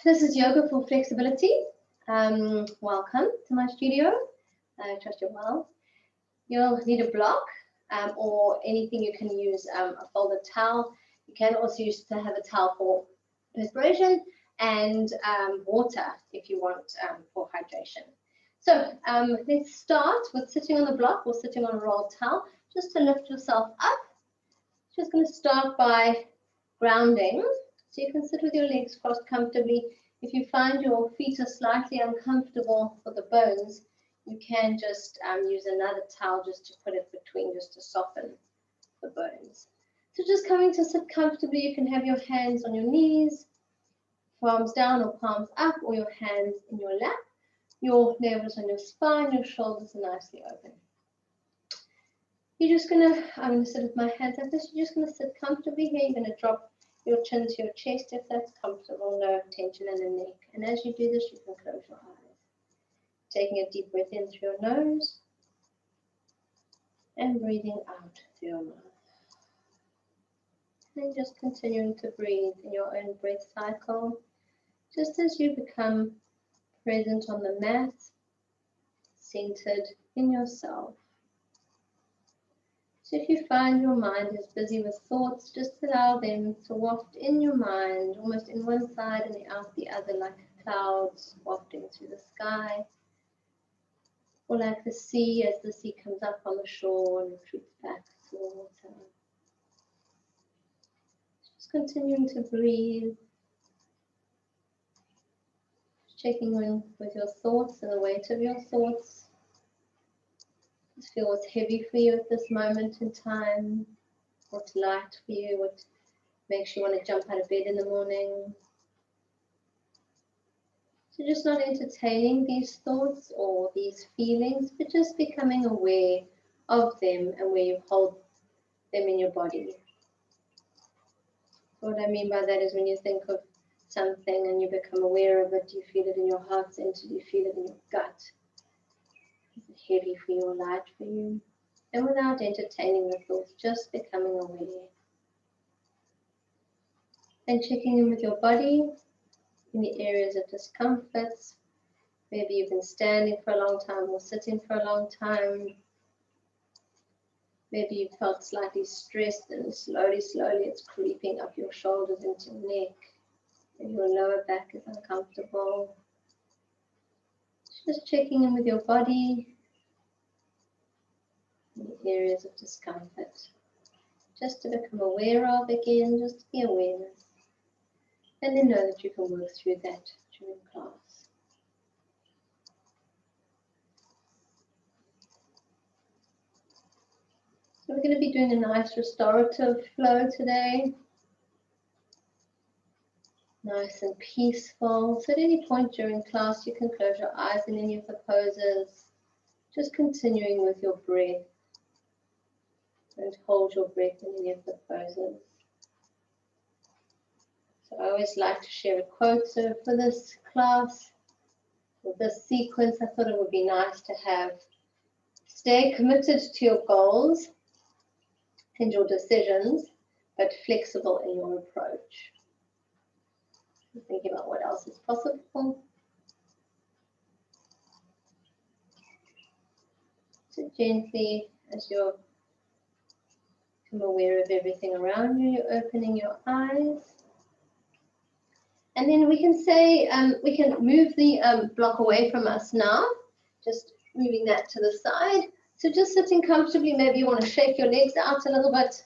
This is yoga for flexibility. Welcome to my studio. I trust you're well. You'll need a block or anything you can use, a folded towel. You can also use to have a towel for perspiration and water if you want for hydration. So let's start with sitting on the block or sitting on a rolled towel just to lift yourself up. Just going to start by grounding. So you can sit with your legs crossed comfortably. If you find your feet are slightly uncomfortable for the bones, you can just use another towel just to put it between, just to soften the bones. So just coming to sit comfortably, you can have your hands on your knees, palms down or palms up, or your hands in your lap. Your navels on your spine, your shoulders are nicely open. You're just gonna, I'm gonna sit with my hands like this. You're just gonna sit comfortably here. You're gonna drop your chin to your chest if that's comfortable, no tension in the neck. And as you do this, you can close your eyes. Taking a deep breath in through your nose and breathing out through your mouth. And just continuing to breathe in your own breath cycle, just as you become present on the mat, centered in yourself. So if you find your mind is busy with thoughts, just allow them to waft in your mind, almost in one side and out the other, like clouds wafting through the sky, or like the sea as the sea comes up on the shore and retreats back to the water. Just continuing to breathe, checking in with your thoughts and the weight of your thoughts. Just feel what's heavy for you at this moment in time, what's light for you, what makes you want to jump out of bed in the morning. So just not entertaining these thoughts or these feelings, but just becoming aware of them and where you hold them in your body. So what I mean by that is when you think of something and you become aware of it, do you feel it in your heart center, do you feel it in your gut? Is it heavy for you or light for you? And without entertaining the thoughts, just becoming aware. And checking in with your body in the areas of discomforts. Maybe you've been standing for a long time or sitting for a long time. Maybe you felt slightly stressed and slowly it's creeping up your shoulders into your neck. Maybe your lower back is uncomfortable. Just checking in with your body in the areas of discomfort. Just to become aware of again, just to be awareness. And then know that you can work through that during class. So we're going to be doing a nice restorative flow today. Nice and peaceful. So at any point during class, you can close your eyes in any of the poses. Just continuing with your breath. Don't hold your breath in any of the poses. So I always like to share a quote. So for this class, for this sequence, I thought it would be nice to have, stay committed to your goals and your decisions, but flexible in your approach. Thinking about what else is possible. So gently, as you're become aware of everything around you, you're opening your eyes. And then we can say, we can move the block away from us now, just moving that to the side. So just sitting comfortably, maybe you want to shake your legs out a little bit,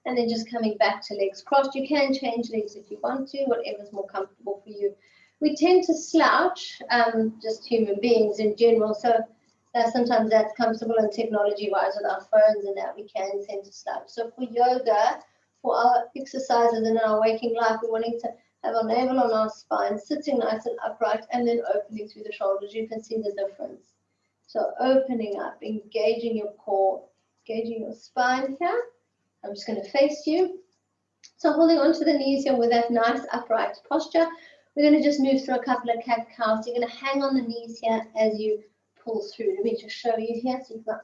and then just coming back to legs crossed. You can change legs if you want to, whatever's more comfortable for you. We tend to slouch, just human beings in general, so sometimes that's comfortable, and technology-wise with our phones and that, we can tend to slouch. So for yoga, for our exercises in our waking life, we're wanting to have our navel on our spine, sitting nice and upright, and then opening through the shoulders. You can see the difference. So opening up, engaging your core, engaging your spine here. I'm just going to face you. So holding onto the knees here with that nice upright posture. We're going to just move through a couple of cat-cows. You're going to hang on the knees here as you pull through. Let me just show you here. So you've got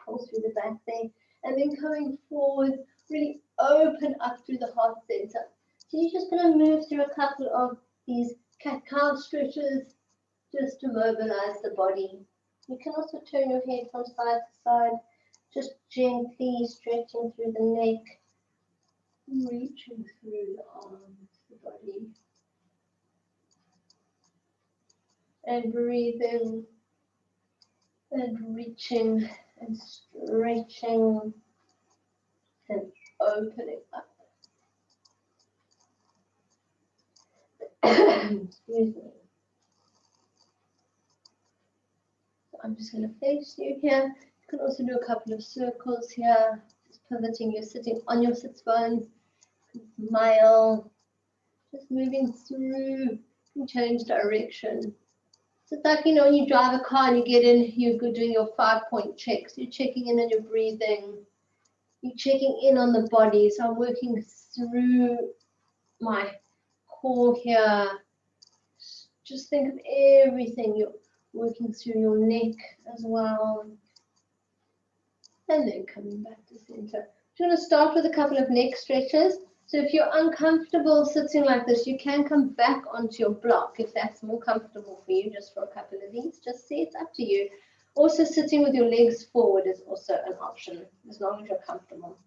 pull through the back there. And then coming forward, really open up through the heart center. So you're just going to move through a couple of these cat-cow stretches, just to mobilize the body. You can also turn your head from side to side, just gently stretching through the neck, reaching through the arms, the body, and breathing and reaching and stretching and opening up. Excuse me. So I'm just going to face you here. You can also do a couple of circles here, just pivoting. You're sitting on your sit bones. Smile, just moving through and change direction. So it's like, when you drive a car and you get in, you're doing your 5-point checks. You're checking in on your breathing. You're checking in on the body. So I'm working through my core here. Just think of everything. You're working through your neck as well. And then coming back to center. I'm going to start with a couple of neck stretches. So if you're uncomfortable sitting like this, you can come back onto your block if that's more comfortable for you, just for a couple of these. Just see, it's up to you. Also, sitting with your legs forward is also an option, as long as you're comfortable.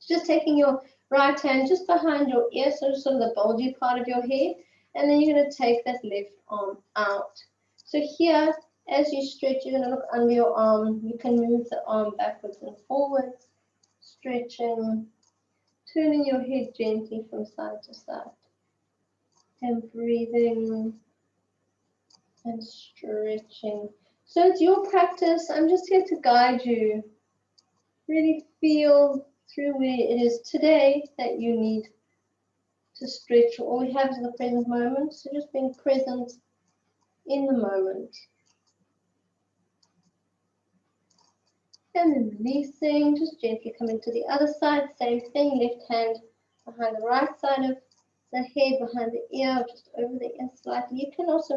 Just taking your right hand just behind your ear, so sort of the bulgy part of your head, and then you're going to take that left arm out. So here, as you stretch, you're going to look under your arm. You can move the arm backwards and forwards, stretching, turning your head gently from side to side, and breathing and stretching. So it's your practice. I'm just here to guide you. Really feel through where it is today that you need to stretch. All we have is the present moment, so just being present in the moment. And then releasing, just gently coming to the other side, same thing, left hand behind the right side of the head, behind the ear, just over the ear slightly. You can also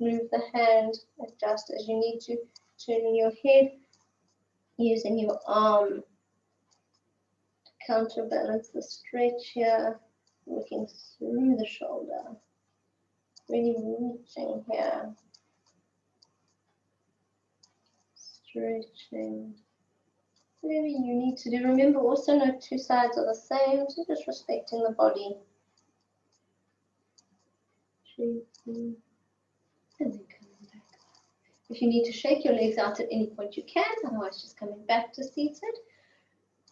move the hand, adjust as you need to, turning your head, using your arm to counterbalance the stretch here, working through the shoulder, really reaching here, stretching. Whatever you need to do. Remember, also no two sides are the same, so just respecting the body. And then coming back. If you need to shake your legs out at any point, you can, otherwise just coming back to seated.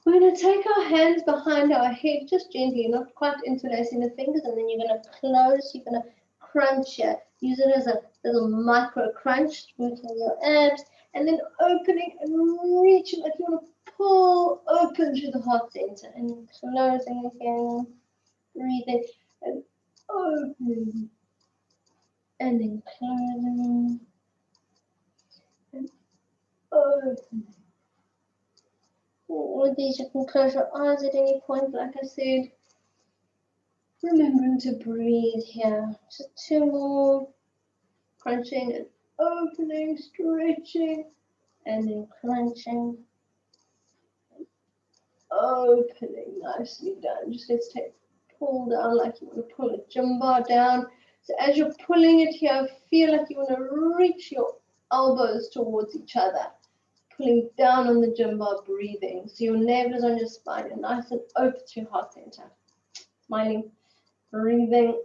We're going to take our hands behind our head, just gently, not quite interlacing the fingers, and then you're going to close, you're going to crunch here. Use it as a little micro crunch, smoothing your abs, and then opening and reaching like you want to pull open through the heart center, and closing again, breathing and opening, and then closing and opening. With these, you can close your eyes at any point, like I said. Remembering to breathe here. Just 2 more. Crunching and opening, stretching, and then crunching. Opening, nicely done. Just let's take pull down like you want to pull a gym bar down. So as you're pulling it here, feel like you want to reach your elbows towards each other. Pulling down on the gym bar, breathing. So your navel is on your spine. You're nice and open to your heart center. Smiling, breathing,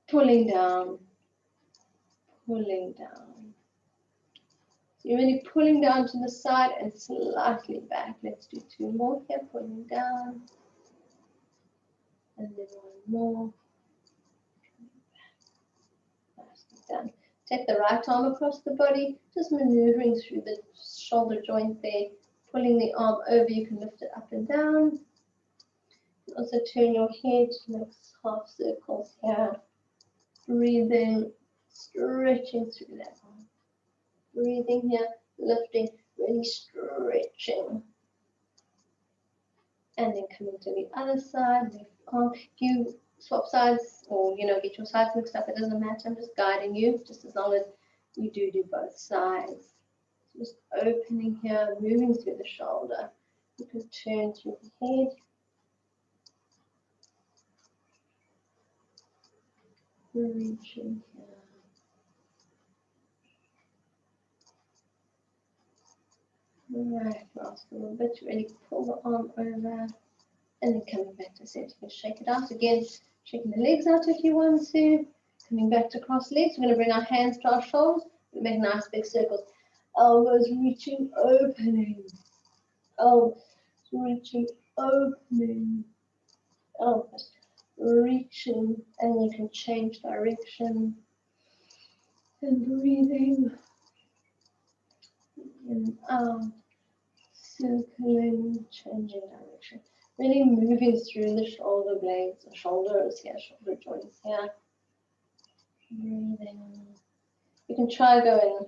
pulling down, pulling down. So you're really pulling down to the side and slightly back. Let's do 2 more here, pulling down. And then 1 more. Nicely done. Take the right arm across the body, just maneuvering through the shoulder joint there, pulling the arm over. You can lift it up and down. You can also turn your head, make half circles here. Breathing, stretching through that arm. Breathing here, lifting, really stretching. And then coming to the other side, left arm. If you swap sides or get your sides mixed up, it doesn't matter. I'm just guiding you, just as long as you do both sides. Just opening here, moving through the shoulder. You can turn through the head. reaching here. Right, last a little bit, really pull the arm over, and then coming back to center. Shake it out again, shaking the legs out if you want to. Coming back to cross legs, we're going to bring our hands to our shoulders, make nice big circles. Elbows reaching, opening. Elbows reaching, opening. Elbows reaching, and you can change direction. And breathing in, out, circling, changing direction. Really moving through the shoulder blades, the shoulders here, shoulder joints here. Breathing. You can try going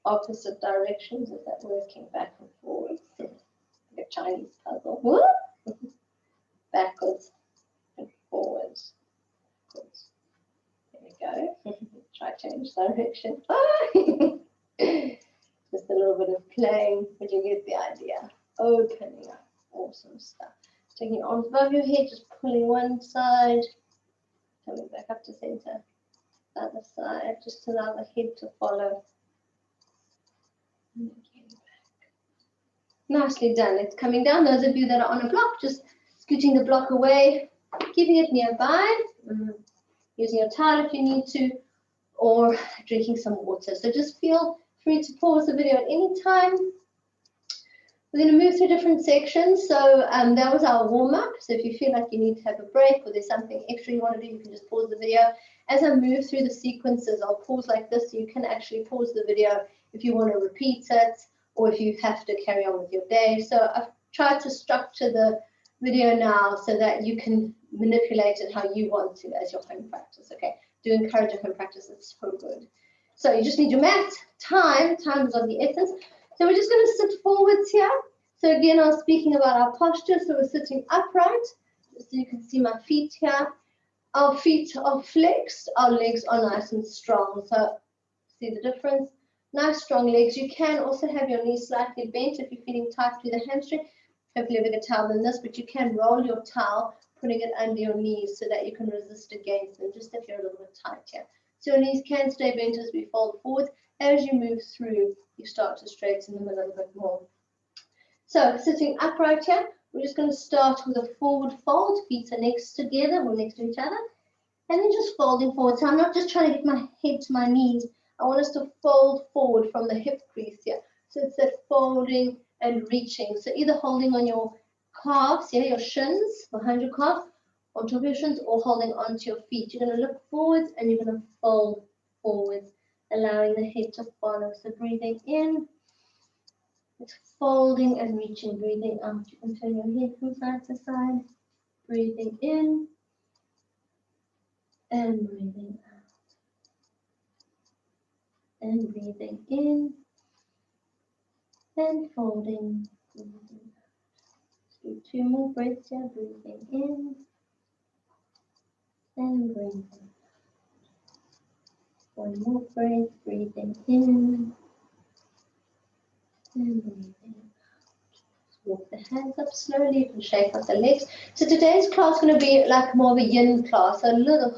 opposite directions if that's working, back and forwards. Like a Chinese puzzle. Whoop! Backwards and forwards. Backwards. There we go. Try change direction. Just a little bit of playing, but you get the idea. Opening up. Awesome stuff. Taking your arms above your head, just pulling one side, coming back up to center. Other side, just allow the head to follow. And again back. Nicely done. It's coming down. Those of you that are on a block, just scooting the block away, keeping it nearby, using your towel if you need to, or drinking some water. So just feel free to pause the video at any time. We're going to move through different sections. So that was our warm-up. So if you feel like you need to have a break or there's something extra you want to do, you can just pause the video. As I move through the sequences, I'll pause like this. So you can actually pause the video if you want to repeat it or if you have to carry on with your day. So I've tried to structure the video now so that you can manipulate it how you want to as your home practice. Okay, do encourage your home practice. It's so good. So you just need your mat. Time is of the essence. So we're just going to sit forwards here. So again, I was speaking about our posture. So we're sitting upright. So you can see my feet here. Our feet are flexed. Our legs are nice and strong. So see the difference? Nice strong legs. You can also have your knees slightly bent if you're feeling tight through the hamstring. Hopefully a bigger towel than this, but you can roll your towel, putting it under your knees so that you can resist against them, just if you're a little bit tight here. So your knees can stay bent as we fold forward. As you move through, you start to straighten them a little bit more. So sitting upright here, we're just going to start with a forward fold. Feet are next together, or next to each other. And then just folding forward. So I'm not just trying to get my head to my knees. I want us to fold forward from the hip crease here. So it's that folding and reaching. So either holding on your calves, yeah, your shins, behind your calves, on top of your shins, or holding onto your feet. You're going to look forwards and you're going to fold forwards, allowing the head to follow. So breathing in, it's folding and reaching. Breathing out, you can turn your head from side to side. Breathing in and breathing out. And breathing in and folding. Breathing out. Do 2 more breaths here. Breathing in and breathing out. 1 more breath. Breathing in and breathing out. Walk the hands up slowly. You can shake out the legs. So today's class is going to be like more of a yin class. So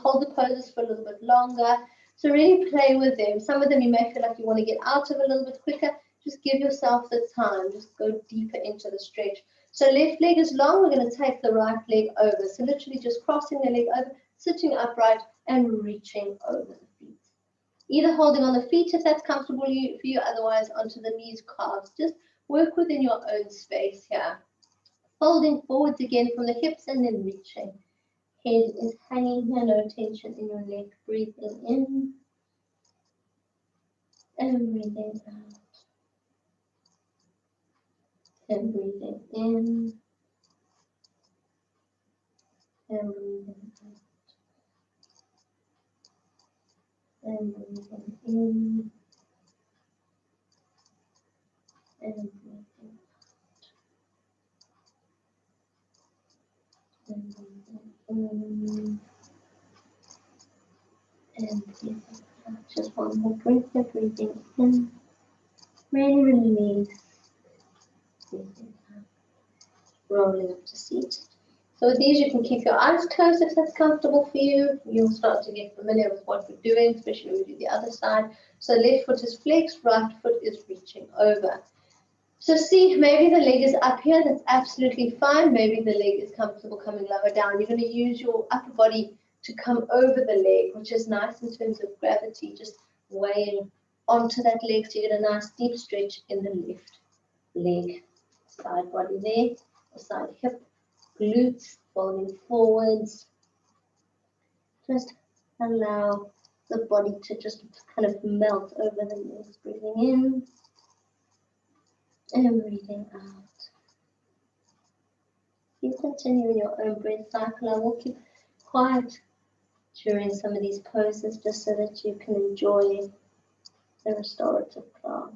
hold the poses for a little bit longer. So really play with them. Some of them you may feel like you want to get out of a little bit quicker. Just give yourself the time. Just go deeper into the stretch. So left leg is long. We're going to take the right leg over. So literally just crossing the leg over, sitting upright and reaching over the feet. Either holding on the feet if that's comfortable for you, otherwise onto the knees, calves. Just work within your own space here. Folding forwards again from the hips and then reaching. Head is hanging here, no tension in your neck. Breathing in and breathing out. And breathing in and breathing out. And breathing in and breathing out. And breathing in and breathing out. Just 1 more breath there. Breathing in. Really release. Breathing out. Rolling up to seat. So with these, you can keep your eyes closed if that's comfortable for you. You'll start to get familiar with what we're doing, especially when we do the other side. So left foot is flexed, right foot is reaching over. So see, maybe the leg is up here, that's absolutely fine. Maybe the leg is comfortable coming lower down. You're going to use your upper body to come over the leg, which is nice in terms of gravity, just weighing onto that leg, so you get a nice deep stretch in the left leg. Side body there, the side hip, glutes folding forwards. Just allow the body to just kind of melt over the legs. Breathing in and breathing out. You continue in your own breath cycle. I will keep quiet during some of these poses just so that you can enjoy the restorative class.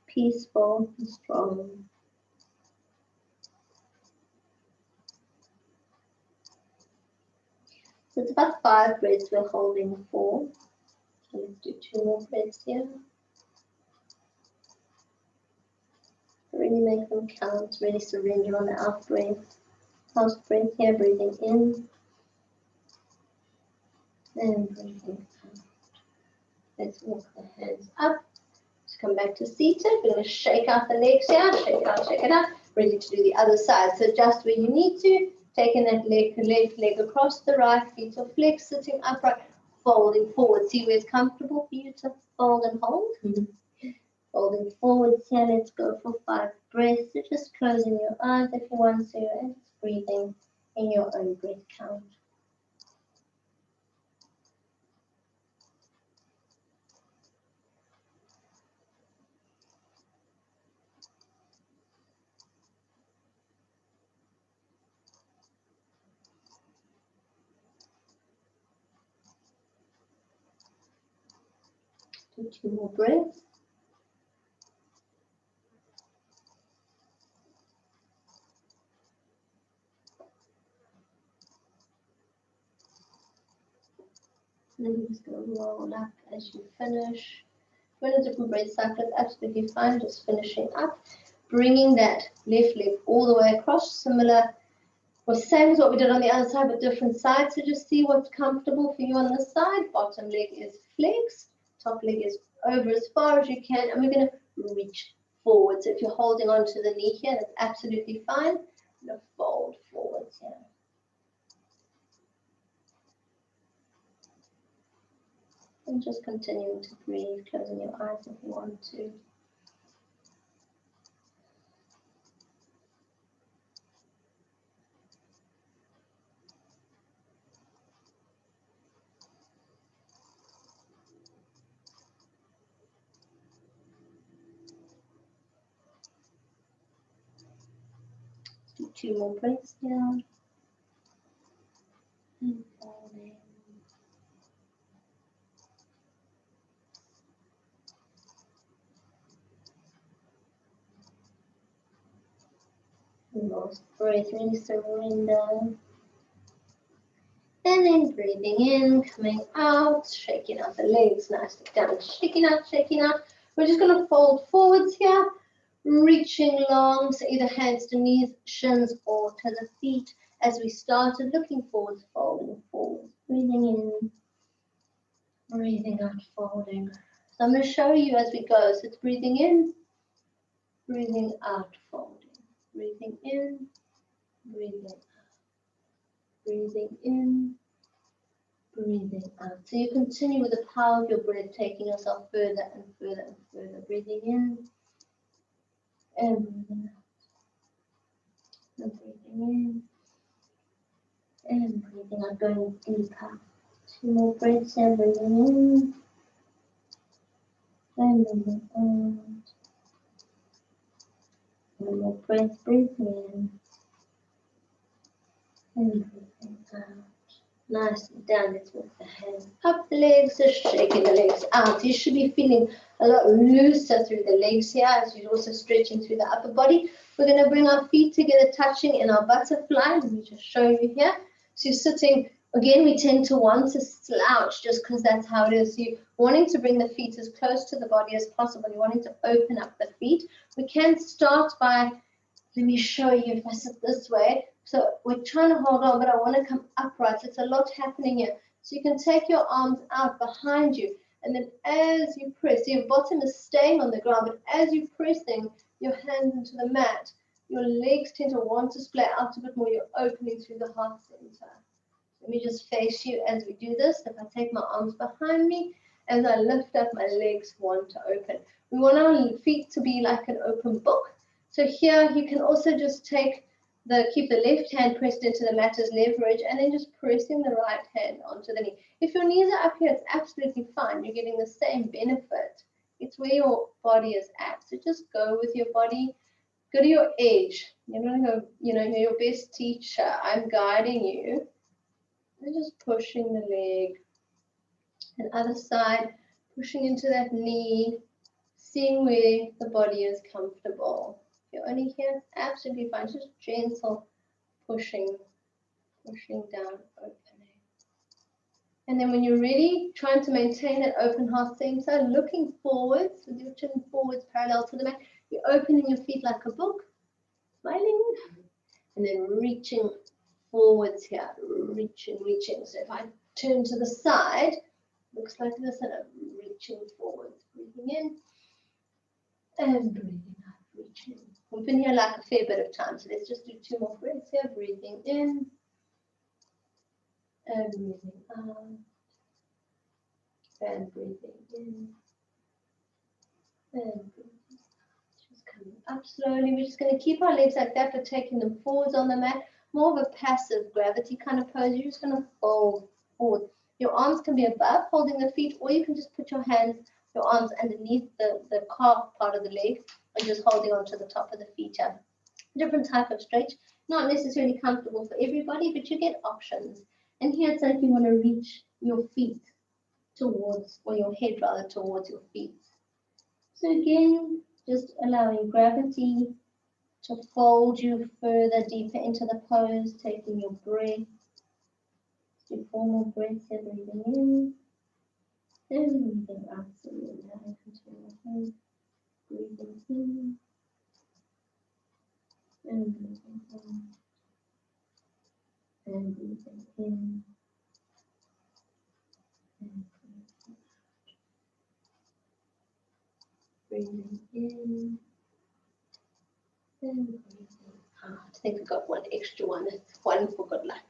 Peaceful and strong. So it's about 5 breaths we're holding for. So let's do 2 more breaths here. Really make them count, really surrender on the out breath. Last breath here, breathing in and breathing out. Let's walk the hands up. Just come back to seated. We're going to shake out the legs here, shake it out. Ready to do the other side. So just where you need to, taking that left leg across the right, feet are flexed, sitting upright, folding forward. See where it's comfortable for you to fold and hold. Folding forwards here, let's go for 5 breaths. So just closing your eyes if you want to, and just breathing in your own breath count. Do 2 more breaths. And then you're just going to roll up as you finish. If you're in a different breath cycle, it's absolutely fine. Just finishing up. Bringing that left leg all the way across. Similar, or same as what we did on the other side, but different sides. So just see what's comfortable for you on this side. Bottom leg is flexed. Top leg is over as far as you can. And we're going to reach forward. So if you're holding on to the knee here, that's absolutely fine. I'm going to fold forwards here. And just continuing to breathe, closing your eyes if you want to. Do 2 more breaths down. And folding. Last breath, really surrender. And then breathing in, coming out, shaking out the legs nicely down, shaking out, shaking out. We're just going to fold forwards here, reaching long, so either hands to knees, shins, or to the feet. As we started, looking forwards, folding forwards, breathing in, breathing out, folding. So I'm going to show you as we go. So it's breathing in, breathing out, folding. Breathing in, breathing out. Breathing in, breathing out. So you continue with the power of your breath, taking yourself further and further and further. Breathing in and breathing out. And breathing in and breathing out, going deeper. 2 more breaths here, breathing in and breathing out. 1 more breath, breathing in and breathing out. Nice and down. Let's move the hands up the legs, just shaking the legs out. You should be feeling a lot looser through the legs here as you're also stretching through the upper body. We're going to bring our feet together, touching in our butterfly. Let me just show you here. So you're sitting, again, we tend to want to slouch just because that's how it is. So you're wanting to bring the feet as close to the body as possible. You're wanting to open up the feet. We can start by, let me show you if I sit this way. So we're trying to hold on, but I want to come upright. So it's a lot happening here. So you can take your arms out behind you, and then as you press, so your bottom is staying on the ground, but as you're pressing your hands into the mat, your legs tend to want to splay out a bit more. You're opening through the heart center. Let me just face you as we do this. If I take my arms behind me, as I lift up, my legs want to open. We want our feet to be like an open book. So here you can also just keep the left hand pressed into the mat as leverage, and then just pressing the right hand onto the knee. If your knees are up here, it's absolutely fine. You're getting the same benefit. It's where your body is at. So just go with your body. Go to your edge. You're your best teacher. I'm guiding you. And just pushing the leg. And other side, pushing into that knee, seeing where the body is comfortable. If you're only here, it's absolutely fine. Just gentle pushing down, opening. And then when you're ready, trying to maintain that open heart center, looking forwards with your chin forwards parallel to the mat. You're opening your feet like a book, smiling, and then reaching forwards here, reaching. So if I turn to the side, looks like this, and I'm reaching forwards, breathing in and breathing out, reaching. We've been here like a fair bit of time, so let's just do 2 more breaths here, breathing in and breathing out and breathing in and breathing out. Just coming up slowly. We're just going to keep our legs like that, but taking them forwards on the mat, more of a passive gravity kind of pose. You're just going to fold forward. Your arms can be above, holding the feet, or you can just put your arms underneath the calf part of the leg and just holding onto the top of the feet. Different type of stretch, not necessarily comfortable for everybody, but you get options. And here it's like you want to reach your feet towards, or your head rather, towards your feet. So again, just allowing gravity to fold you further deeper into the pose, taking your breath. Do 4 more breaths here, breathing in and breathing out. So you're now into your head, breathing in and breathing out and breathing in and breathing in and breathing out. I think we got one extra one. It's one for good luck.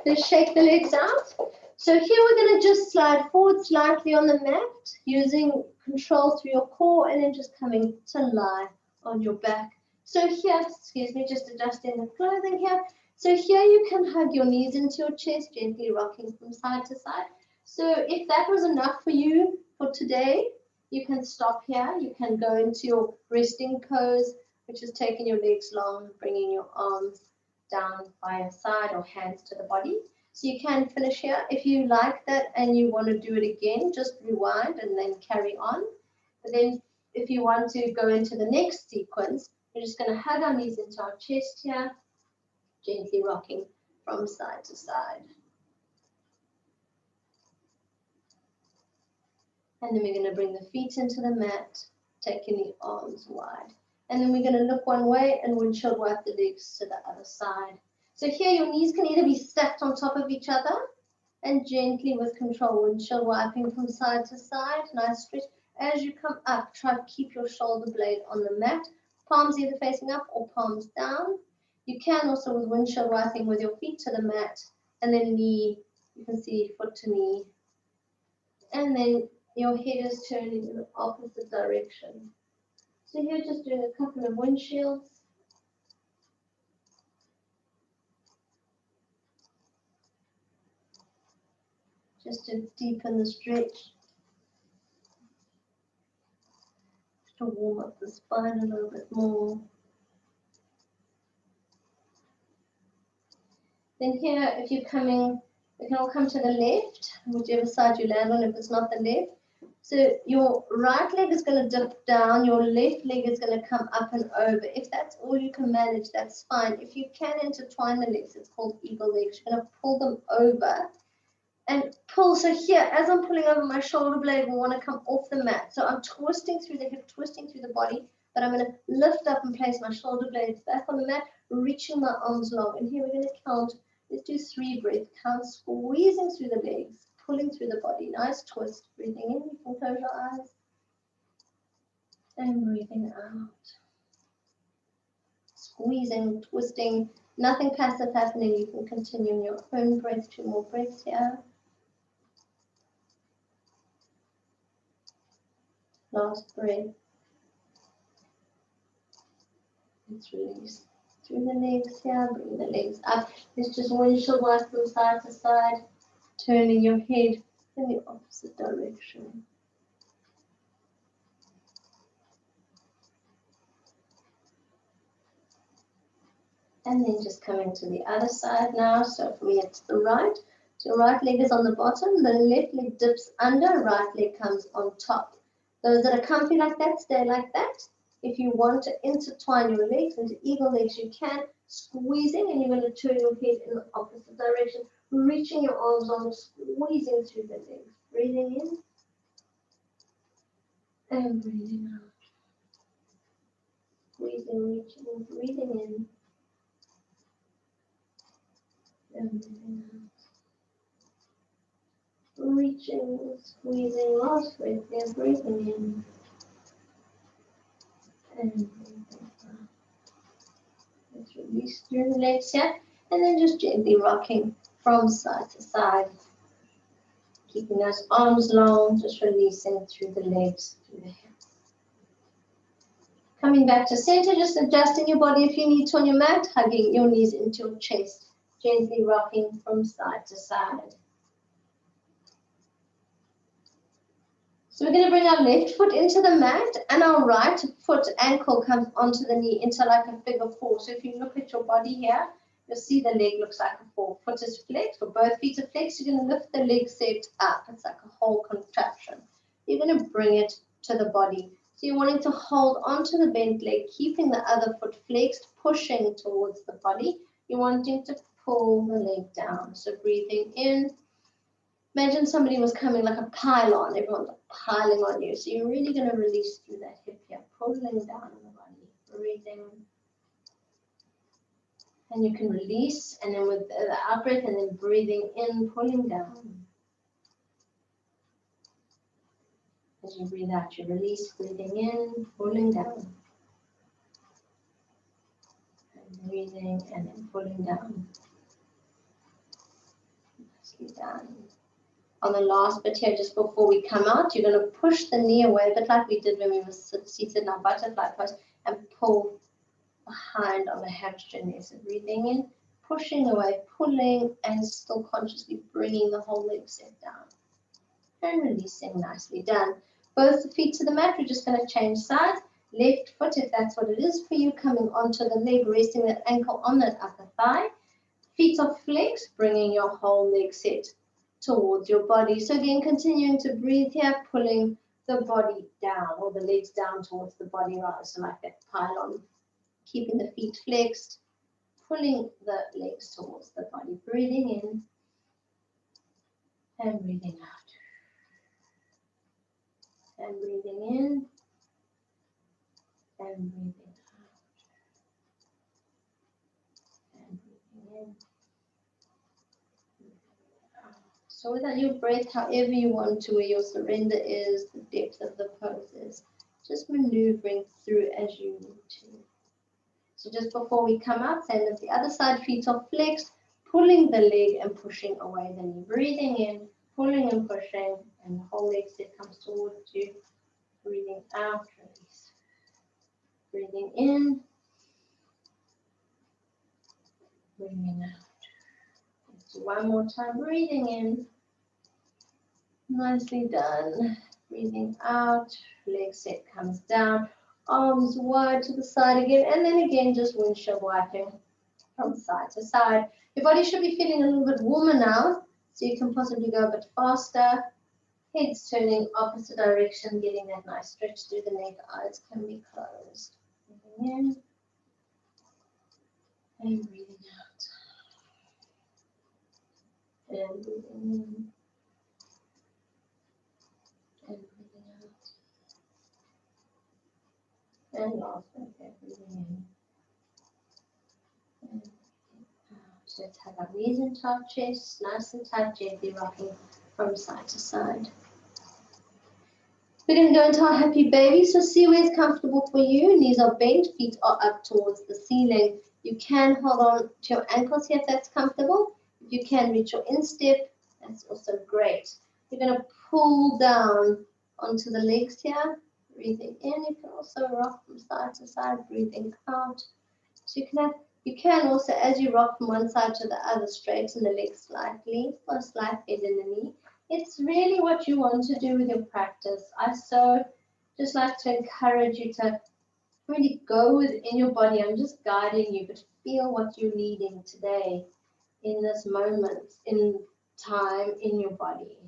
Let's shake the legs out. So here we're going to just slide forward slightly on the mat, using control through your core, and then just coming to lie on your back. So here, excuse me, just adjusting the clothing here. So here you can hug your knees into your chest, gently rocking from side to side. So if that was enough for you for today, you can stop here. You can go into your resting pose, which is taking your legs long, bringing your arms down by your side or hands to the body. So you can finish here. If you like that and you want to do it again, just rewind and then carry on. But then if you want to go into the next sequence, we're just going to hug our knees into our chest here, gently rocking from side to side. And then we're going to bring the feet into the mat, taking the arms wide. And then we're going to look one way and windshield wipe the legs to the other side. So here your knees can either be stacked on top of each other and gently with control windshield wiping from side to side. Nice stretch. As you come up, try to keep your shoulder blade on the mat. Palms either facing up or palms down. You can also with windshield wiping with your feet to the mat and then knee, you can see foot to knee. And then your head is turning in the opposite direction. So here just doing a couple of windshields. Just to deepen the stretch. To warm up the spine a little bit more. Then here, if you're coming, we can all come to the left, whichever side you land on, if it's not the left. So your right leg is going to dip down, your left leg is going to come up and over. If that's all you can manage, that's fine. If you can intertwine the legs, it's called eagle legs. You're going to pull them over and pull. So here, as I'm pulling over, my shoulder blade will want to come off the mat. So I'm twisting through the hip, twisting through the body, but I'm going to lift up and place my shoulder blades back on the mat, reaching my arms long. And here we're going to count. Let's do 3 breaths. Count, squeezing through the legs, pulling through the body. Nice twist. Breathing in, you can close your eyes. And breathing out. Squeezing, twisting, nothing passive happening. You can continue in your own breath. 2 more breaths here. Last breath. Let's release through the legs here. Bring the legs up. Let's just windshield wipe from side to side, turning your head in the opposite direction. And then just coming to the other side now. So for me, it's the right. So right leg is on the bottom, the left leg dips under, right leg comes on top. Those that are comfy like that, stay like that. If you want to intertwine your legs into eagle legs, you can, squeezing, and you're going to turn your head in the opposite direction, reaching your arms on, squeezing through the legs. Breathing in and breathing out. Squeezing, reaching, breathing in and breathing out. Reaching, squeezing, last breath there, breathing in and breathing out. Let's release through the legs here, and then just gently rocking from side to side. Keeping those arms long, just releasing through the legs, through the hips. Coming back to center, just adjusting your body if you need to on your mat, hugging your knees into your chest, gently rocking from side to side. So we're going to bring our left foot into the mat and our right foot ankle comes onto the knee into like a figure 4. So if you look at your body here, you'll see the leg looks like a 4. Foot is flexed, or both feet are flexed. You're going to lift the leg set up. It's like a whole contraption. You're going to bring it to the body. So you're wanting to hold onto the bent leg, keeping the other foot flexed, pushing towards the body. You're wanting to pull the leg down. So breathing in. Imagine somebody was coming like a pylon, everyone's piling on you. So you're really going to release through that hip here, pulling down on the body, breathing. And you can release, and then with the out breath, and then breathing in, pulling down. As you breathe out, you release, breathing in, pulling down. And breathing, and then pulling down. Nicely done. On the last bit here, just before we come out, you're going to push the knee away, a bit like we did when we were seated in our butterfly pose, and pull behind on the hamstring there. So breathing in, pushing away, pulling, and still consciously bringing the whole leg set down. And releasing, nicely done. Both the feet to the mat, we're just going to change sides. Left foot, if that's what it is for you, coming onto the leg, resting that ankle on that upper thigh. Feet are flexed, bringing your whole leg set towards your body. So again, continuing to breathe here, pulling the body down, or the legs down towards the body, rather, so like that pylon. Keeping the feet flexed, pulling the legs towards the body. Breathing in and breathing out. And breathing in and breathing out. And breathing in. So without your breath, however you want to, where your surrender is, the depth of the pose is, just maneuvering through as you need to. So just before we come out, same as the other side, feet are flexed, pulling the leg and pushing away the knee. Breathing in, pulling and pushing, and the whole leg set comes towards you. Breathing out, release. Breathing in, breathing out. Let's do one more time. Breathing in. Nicely done. Breathing out, leg set comes down, arms wide to the side again, and then again just windshield wiping from side to side. Your body should be feeling a little bit warmer now, so you can possibly go a bit faster. Head's turning opposite direction, getting that nice stretch through the neck. Eyes can be closed. Breathing in and breathing out. And breathing in. And breathing out. And last one, breathing in. And so let's have our knees into our chest, nice and tight, gently rocking from side to side. We're going to go into our happy baby. So see where it's comfortable for you. Knees are bent, feet are up towards the ceiling. You can hold on to your ankles here if that's comfortable. If you can reach your instep, that's also great. You're going to pull down onto the legs here. Breathing in. You can also rock from side to side, breathing out. So you can also, as you rock from one side to the other, straighten the legs slightly, or a slight bend in the knee. It's really what you want to do with your practice. I so just like to encourage you to really go within your body. I'm just guiding you, but feel what you're needing today in this moment, in time, in your body.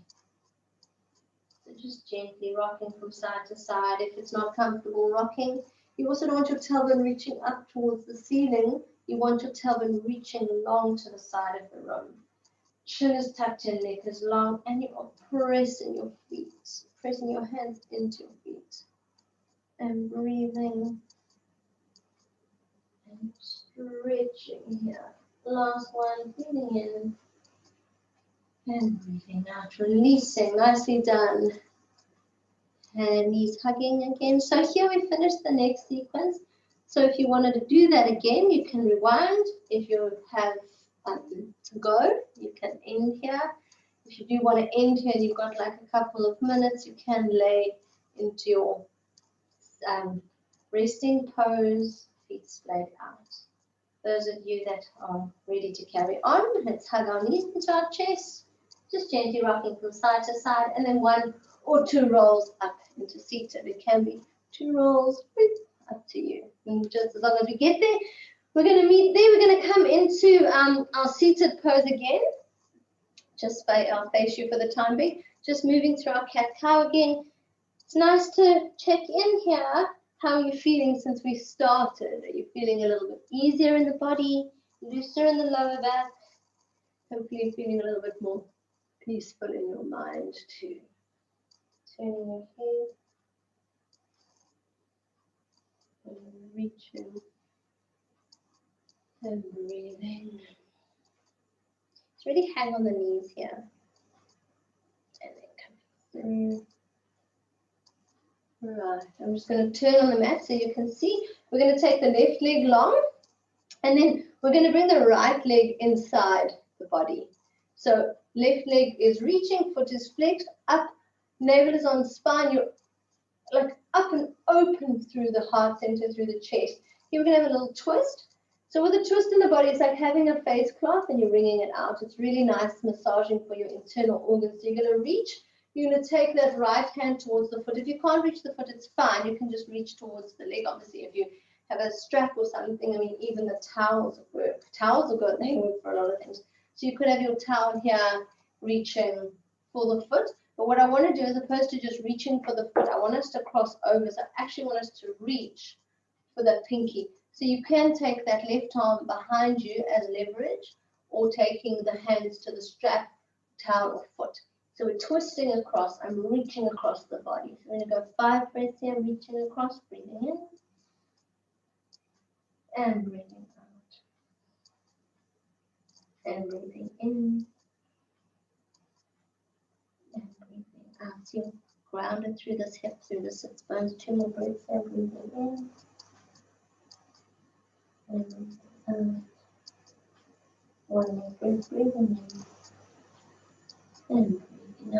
So just gently rocking from side to side. If it's not comfortable rocking, you also don't want your tailbone reaching up towards the ceiling. You want your tailbone reaching long to the side of the room. Chin is tucked in, neck is long, and you are pressing your feet, pressing your hands into your feet. And breathing and stretching here. Last one, breathing in and breathing out, releasing, nicely done. And knees hugging again. So here we finish the next sequence. So if you wanted to do that again, you can rewind. If you have to go, you can end here. If you do want to end here and you've got like a couple of minutes, you can lay into your resting pose, feet splayed out. Those of you that are ready to carry on, let's hug our knees into our chest, just gently rocking from side to side, and then 1 or 2 rolls up into seated. It can be 2 rolls, up to you. And just as long as we get there, we're going to meet there. We're going to come into our seated pose again. Just I'll face you for the time being. Just moving through our cat-cow again. It's nice to check in here. How are you feeling since we started? Are you feeling a little bit easier in the body, looser in the lower back? Hopefully you're feeling a little bit more peaceful in your mind too. Turning your head and reaching and breathing. Just really hang on the knees here. And then come through. Right, I'm just going to turn on the mat so you can see. We're going to take the left leg long, and then we're going to bring the right leg inside the body. So left leg is reaching, foot is flexed, up, navel is on spine. You're like up and open through the heart center, through the chest. Here we're going to have a little twist. So with a twist in the body, it's like having a face cloth and you're wringing it out. It's really nice massaging for your internal organs. So you're going to reach. You're going to take that right hand towards the foot. If you can't reach the foot, it's fine. You can just reach towards the leg. Obviously, if you have a strap or something, I mean, even the towels work. Towels are good. They work for a lot of things. So you could have your towel here reaching for the foot. But what I want to do, as opposed to just reaching for the foot, I want us to cross over. So I actually want us to reach for that pinky. So you can take that left arm behind you as leverage, or taking the hands to the strap, towel, or foot. So we're twisting across. I'm reaching across the body. So I'm going to go 5 breaths here, reaching across, breathing in, and breathing out. And breathing in, and breathing out. So you're grounded through this hip, through the sits bones. 2 more breaths here, breathing in, and breathing out. 1 more breath, breathing in, and breathing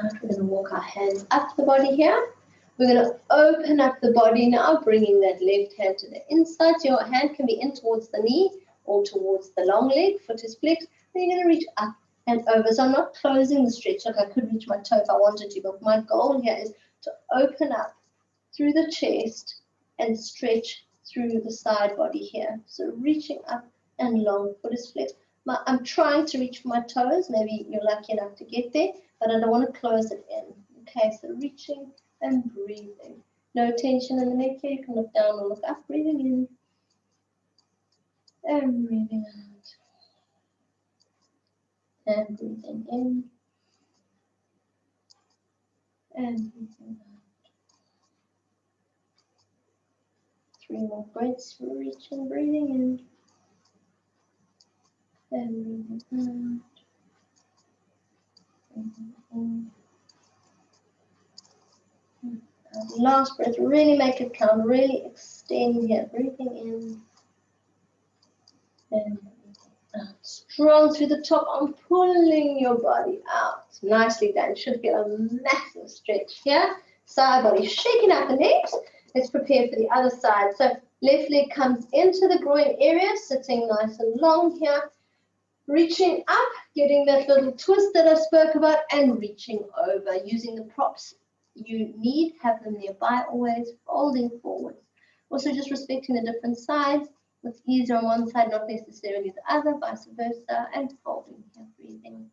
out. We're going to walk our hands up the body here. We're going to open up the body now, bringing that left hand to the inside. So your hand can be in towards the knee or towards the long leg. Foot is flexed. Then you're going to reach up and over. So I'm not closing the stretch. Like I could reach my toe if I wanted to, but my goal here is to open up through the chest and stretch through the side body here. So reaching up and long. Foot is flexed. I'm trying to reach for my toes. Maybe you're lucky enough to get there, but I don't want to close it in. Okay, so reaching and breathing. No tension in the neck here. You can look down or look up. Breathing in and breathing out. And breathing in and breathing out. 3 more breaths, reaching, breathing in. And breathing out. Breathing in. Last breath, really make it count, really extend here. Breathing in. And out. Strong through the top arm, pulling your body out. Nicely done. Should feel a massive stretch here. Side body shaking out the legs. Let's prepare for the other side. So left leg comes into the groin area, sitting nice and long here. Reaching up, getting that little twist that I spoke about, and reaching over. Using the props you need, have them nearby always, folding forwards. Also just respecting the different sides. What's easier on one side, not necessarily the other, vice versa, and folding here, breathing.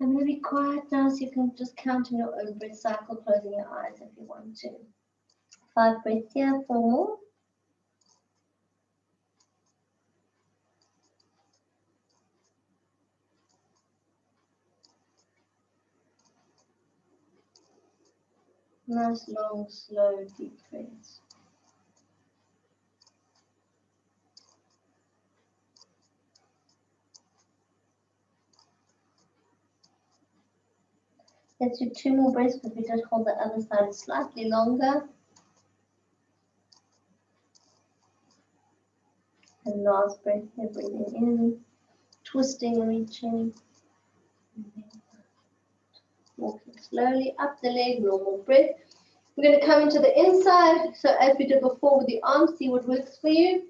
I'm going to be quiet now so you can just count in your own breath cycle, closing your eyes if you want to. 5 breaths here, 4 more. Nice, long, slow, deep breaths. Let's do 2 more breaths because we did hold the other side slightly longer. And last breath here, breathing in, twisting, reaching. Walking slowly up the leg, normal breath. We're going to come into the inside. So as we did before with the arms, see what works for you.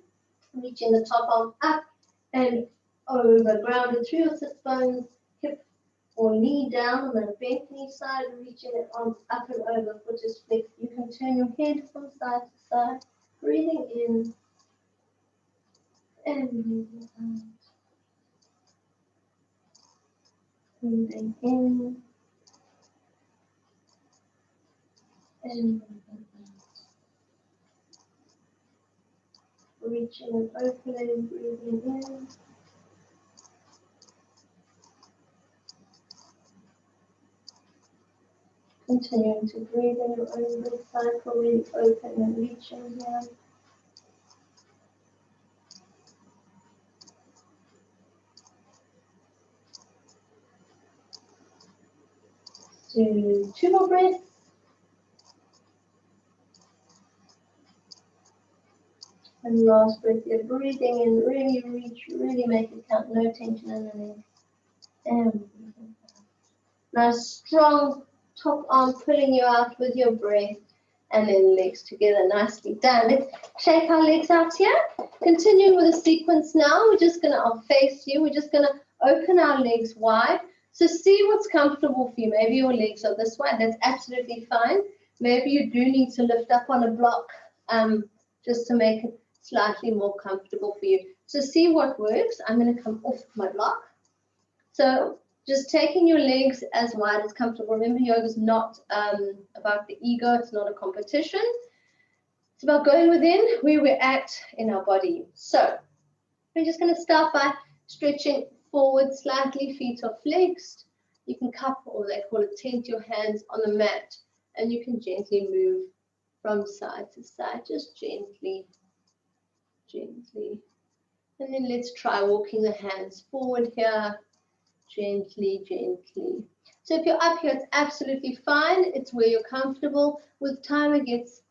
Reaching the top arm up and over, grounded through your sit bones, hip or knee down on the bent knee side, reaching it arms up and over, foot is flexed. You can turn your head from side to side, breathing in and breathing out. Breathing in and breathing out. Reaching and opening, breathing in. Continuing to breathe in your own breath cycle, really open and reaching here. Do 2 more breaths. And last breath, you're breathing in, really reach, really make it count, no tension in the neck. And breathing out. Nice strong top arm pulling you out with your breath, and then legs together, nicely done. Let's shake our legs out here. Continuing with the sequence now, we're just gonna, I'll face you, we're just gonna open our legs wide. So see what's comfortable for you. Maybe your legs are this way, that's absolutely fine. Maybe you do need to lift up on a block just to make it slightly more comfortable for you. So see what works. I'm going to come off my block. So just taking your legs as wide as comfortable. Remember, yoga is not about the ego. It's not a competition. It's about going within where we're at in our body. So we're just going to start by stretching forward slightly. Feet are flexed. You can cup, or they call it tent, your hands on the mat, and you can gently move from side to side, just gently. Gently. And then let's try walking the hands forward here, gently, gently. So if you're up here, it's absolutely fine. It's where you're comfortable. With time, it gets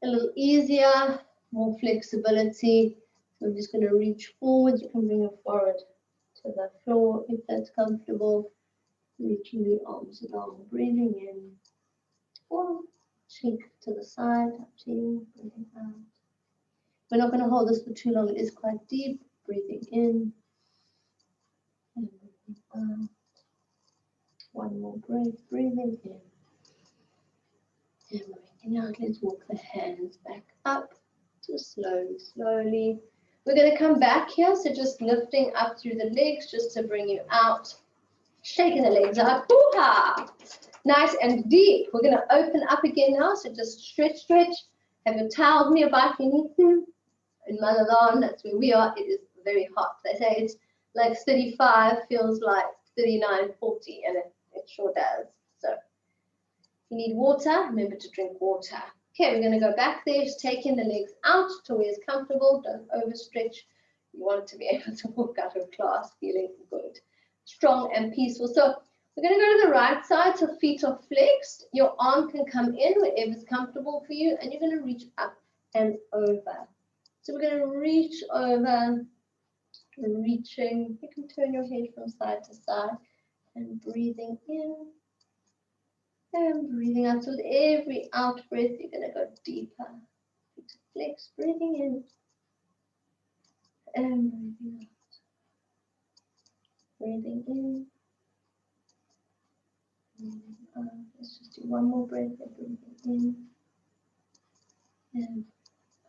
a little easier, more flexibility. So I'm just going to reach forward. You can bring your forehead to the floor if that's comfortable. Reaching the arms along, breathing in, or shake to the side, up to you, breathing out. We're not going to hold this for too long. It is quite deep. Breathing in and breathing out. 1 more breath. Breathing in and breathing out. Let's walk the hands back up. Just slowly, slowly. We're going to come back here. So just lifting up through the legs just to bring you out. Shaking the legs out. Hoo-ha! Nice and deep. We're going to open up again now. So just stretch, stretch. Have your towels nearby if you need them. In Malalan, that's where we are, it is very hot. They say it's like 35, feels like 39, 40, and it sure does. So if you need water, remember to drink water. Okay, we're going to go back there, just taking the legs out to where it's comfortable. Don't overstretch. You want to be able to walk out of class feeling good, strong and peaceful. So we're going to go to the right side, so feet are flexed. Your arm can come in wherever's comfortable for you, and you're going to reach up and over. So we're going to reach over, reaching. You can turn your head from side to side and breathing in and breathing out. So with every out breath, you're going to go deeper. Feet flex, breathing in and breathing out. Breathing in, breathing out. Let's just do one more breath. Breathing in and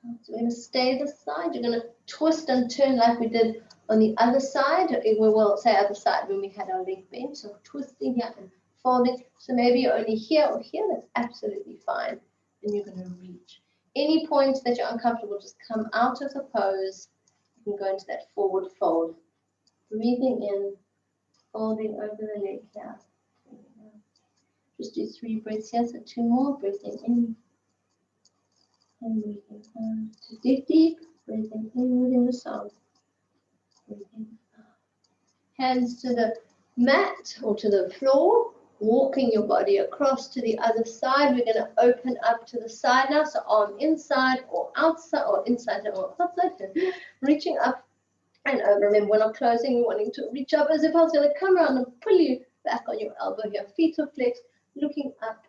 out. So we're going to stay this side. You're going to twist and turn like we did on the other side. We will say other side when we had our leg bent. So twisting here and folding. So maybe you're only here or here. That's absolutely fine. And you're going to reach. Any point that you're uncomfortable, just come out of the pose. You can go into that forward fold. Breathing in, folding over the leg here. Just do 3 breaths here, so 2 more. Breathing in and breathing out. So deep, breathing in within the sound. Breathing out. Hands to the mat or to the floor. Walking your body across to the other side. We're going to open up to the side now. So arm inside or outside, or inside or outside. Reaching up and over. Remember, we're not closing. We're wanting to reach up as if I was going to come around and pull you back on your elbow here. Feet are flexed. Looking up,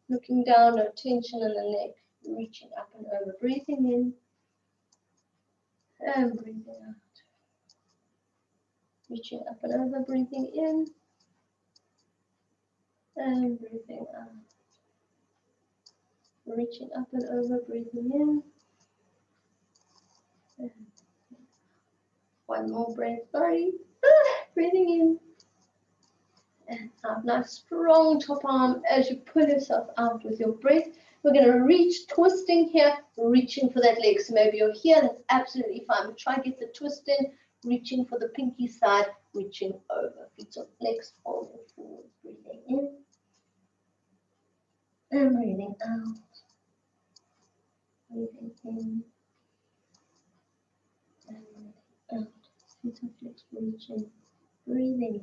looking down. No tension in the neck. Reaching up and over. Breathing in and breathing out. Reaching up and over. Breathing in and breathing out. Reaching up and over, breathing in. And one more breath, sorry. Breathing in. And out. Nice strong top arm as you pull yourself out with your breath. We're going to reach, twisting here, reaching for that leg. So maybe you're here, that's absolutely fine. But try to get the twist in, reaching for the pinky side, reaching over. Feet are flexed, folding forward, breathing in. And breathing out. Breathing in and breathing out. Feet are flexed, reaching, breathing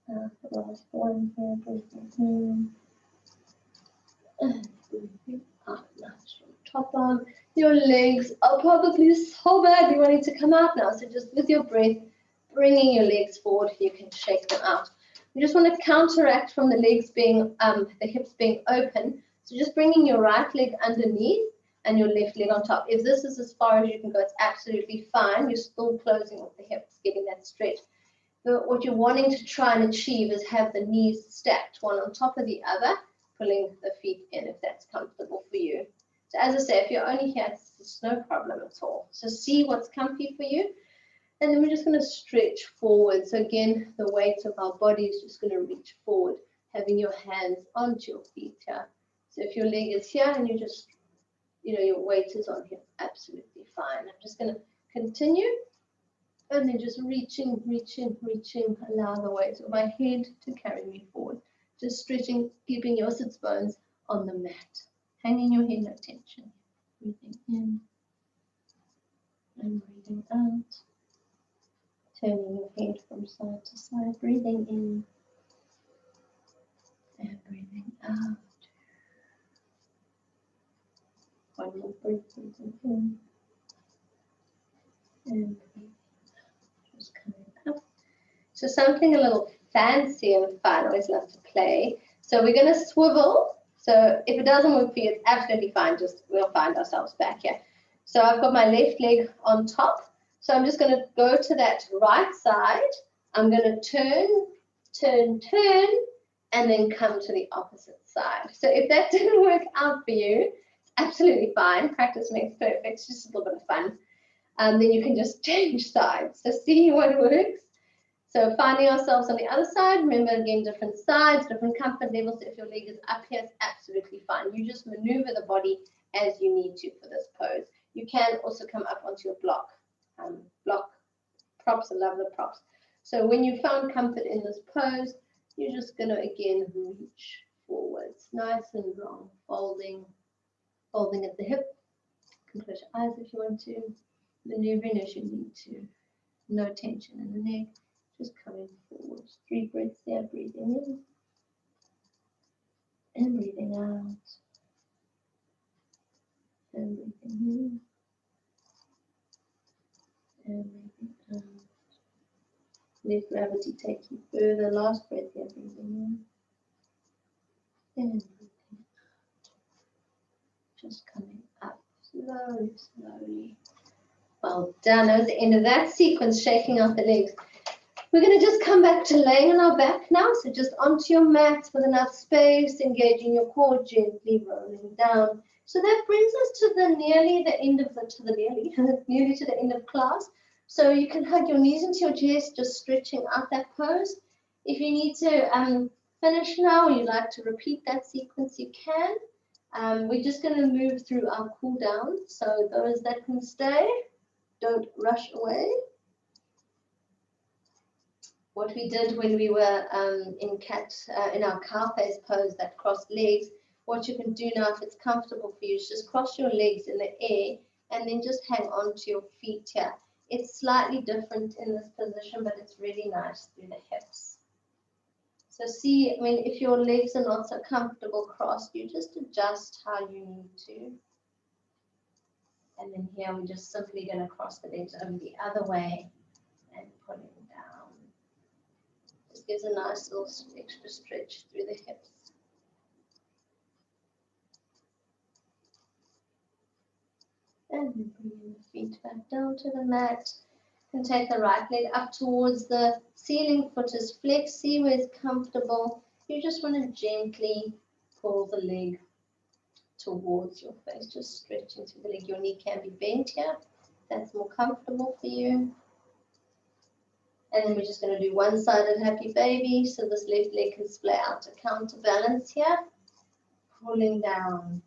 in. Out. Last one here, breathing in and breathing out. Nice top arm. Your legs are probably so badly wanting to come out now. So just with your breath, bringing your legs forward, you can shake them out. You just want to counteract from the legs being, the hips being open. So just bringing your right leg underneath and your left leg on top. If this is as far as you can go, it's absolutely fine. You're still closing with the hips, getting that stretch. But what you're wanting to try and achieve is have the knees stacked, one on top of the other, pulling the feet in if that's comfortable for you. So as I say, if you're only here, it's no problem at all. So see what's comfy for you. And then we're just going to stretch forward. So again, the weight of our body is just going to reach forward, having your hands onto your feet here. So if your leg is here and you just, your weight is on here, absolutely fine. I'm just going to continue. And then just reaching, reaching, reaching, allow the weight of my head to carry me forward. Just stretching, keeping your sits bones on the mat. Hanging your head, no tension. Breathing in and breathing out. Turning your head from side to side, breathing in and breathing out. One more breath, breathing in and breathing out. Just coming up. So something a little fancy and fun, I always love to play. So we're going to swivel. So if it doesn't work for you, it's absolutely fine. Just we'll find ourselves back here. So I've got my left leg on top. So I'm just going to go to that right side. I'm going to turn, turn, turn, and then come to the opposite side. So if that didn't work out for you, it's absolutely fine. Practice makes perfect. It's just a little bit of fun. Then you can just change sides. So see what works. So finding ourselves on the other side, remember again, different sides, different comfort levels. If your leg is up here, it's absolutely fine. You just maneuver the body as you need to for this pose. You can also come up onto your block props. I love the props. So when you found comfort in this pose, you're just going to again reach forwards, nice and long, folding at the hip. You can close your eyes if you want to. Maneuvering as you need to. No tension in the neck, just coming forward. 3 breaths there, breathing in and breathing out. And breathing in and breathing out. Let gravity take you further. Last breath here, breathing in and breathing out. Just coming up slowly, slowly. Well done. That was the end of that sequence, shaking out the legs. We're going to just come back to laying on our back now. So just onto your mat with enough space, engaging your core, gently rolling down. So that brings us to nearly the end of nearly to the end of class. So you can hug your knees into your chest, just stretching out that pose. If you need to finish now, or you'd like to repeat that sequence, you can. We're just going to move through our cool down. So those that can stay, don't rush away. What we did when we were in our cow face pose, that crossed legs, what you can do now, if it's comfortable for you, is just cross your legs in the air and then just hang on to your feet here. It's slightly different in this position, but it's really nice through the hips. So see, I mean, if your legs are not so comfortable crossed, you just adjust how you need to. And then here we're just simply going to cross the legs over the other way and pulling down. Just gives a nice little extra stretch through the hips. And then bringing the feet back down to the mat. You can take the right leg up towards the ceiling, foot is flexed, see where it's comfortable. You just want to gently pull the leg towards your face, just stretching through the leg. Your knee can be bent here. That's more comfortable for you. And then we're just going to do one-sided happy baby. So this left leg can splay out to counterbalance here. Pulling down.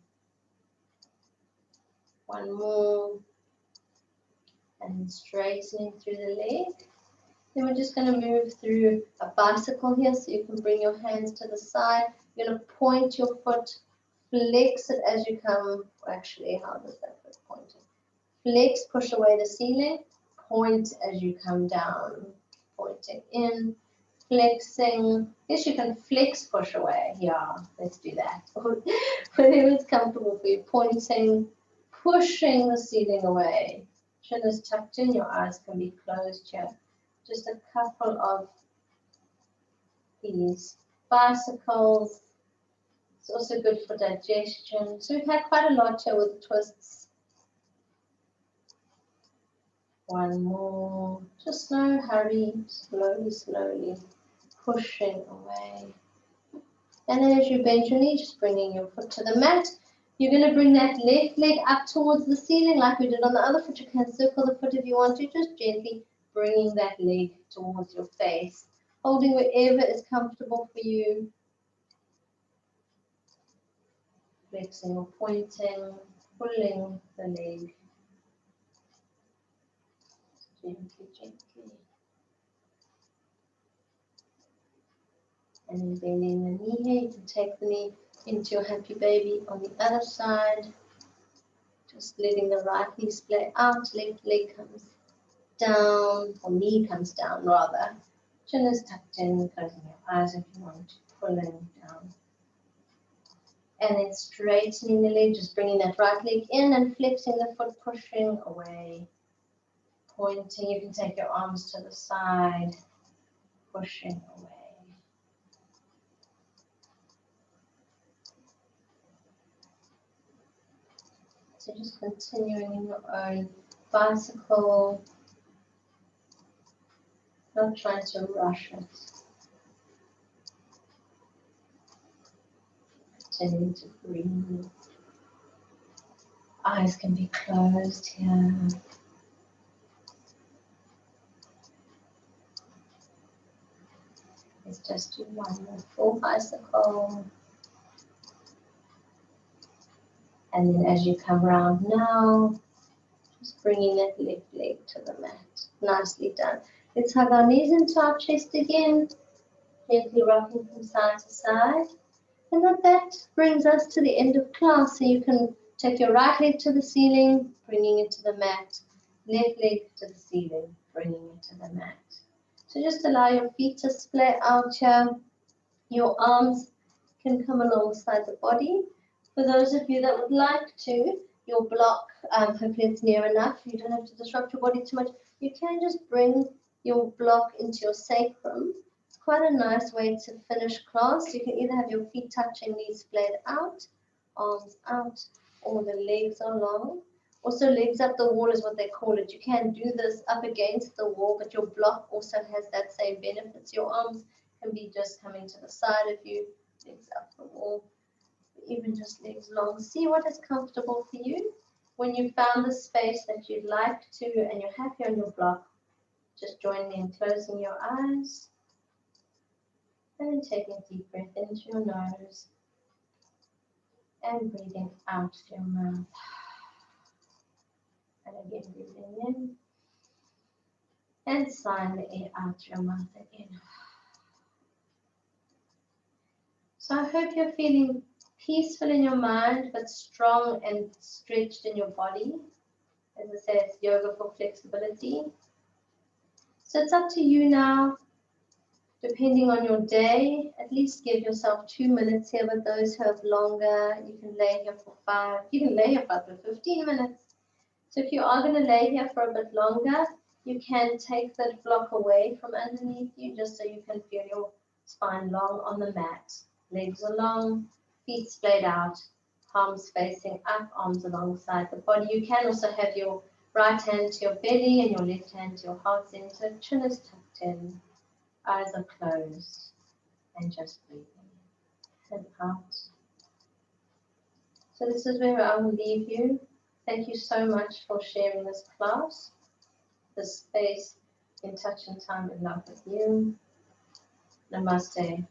One more. And then straightening through the leg. Then we're just going to move through a bicycle here. So you can bring your hands to the side. You're going to point your foot, flex it as you come. Actually, how does that foot pointing? Flex, push away the ceiling. Point as you come down. Pointing in, flexing. Yes, you can flex, push away. Yeah, let's do that. Whenever it's comfortable for you. Pointing, pushing the ceiling away. Chin is tucked in, your eyes can be closed here. Just a couple of these bicycles. It's also good for digestion. So we've had quite a lot here with the twists. One more, just no hurry, slowly, slowly, pushing away. And then as you bend your knee, just bringing your foot to the mat. You're going to bring that left leg up towards the ceiling like we did on the other foot. You can circle the foot if you want to, just gently bringing that leg towards your face. Holding wherever is comfortable for you. Flexing or pointing, pulling the leg. Gently, gently. And then bending the knee here, you can take the knee into your happy baby on the other side. Just letting the right knee splay out, left leg comes down, or knee comes down rather. Chin is tucked in, closing your eyes if you want to, pulling down. And then straightening the leg, just bringing that right leg in and flexing the foot, pushing away. Pointing, you can take your arms to the side, pushing away. So just continuing in your own bicycle, not trying to rush it. Continuing to breathe. Eyes can be closed here. Let's just do one more full bicycle. And then as you come around now, just bringing that left leg to the mat. Nicely done. Let's hug our knees into our chest again. Gently rocking from side to side. And that brings us to the end of class. So you can take your right leg to the ceiling, bringing it to the mat. Left leg to the ceiling, bringing it to the mat. So just allow your feet to splay out here. Your arms can come alongside the body. For those of you that would like to, your block, hopefully it's near enough, you don't have to disrupt your body too much. You can just bring your block into your sacrum. It's quite a nice way to finish class. You can either have your feet touching, knees splayed out, arms out, or the legs are long. Also, legs up the wall is what they call it. You can do this up against the wall, but your block also has that same benefits. Your arms can be just coming to the side of you, legs up the wall, even just legs long. See what is comfortable for you. When you found the space that you'd like to and you're happy on your block, just join me in closing your eyes and then taking a deep breath into your nose and breathing out your mouth. And again, breathing in and sighing the air out your mouth again. So I hope you're feeling peaceful in your mind, but strong and stretched in your body. As I say, it's yoga for flexibility. So it's up to you now, depending on your day. At least give yourself 2 minutes here. With those who have longer, you can lay here for 5. You can lay here for 15 minutes. So if you are going to lay here for a bit longer, you can take that block away from underneath you, just so you can feel your spine long on the mat. Legs are long, feet splayed out, palms facing up, arms alongside the body. You can also have your right hand to your belly and your left hand to your heart center. Chin is tucked in, eyes are closed, and just breathing in and out. So this is where I will leave you. Thank you so much for sharing this class, this space in touch and time and love with you. Namaste.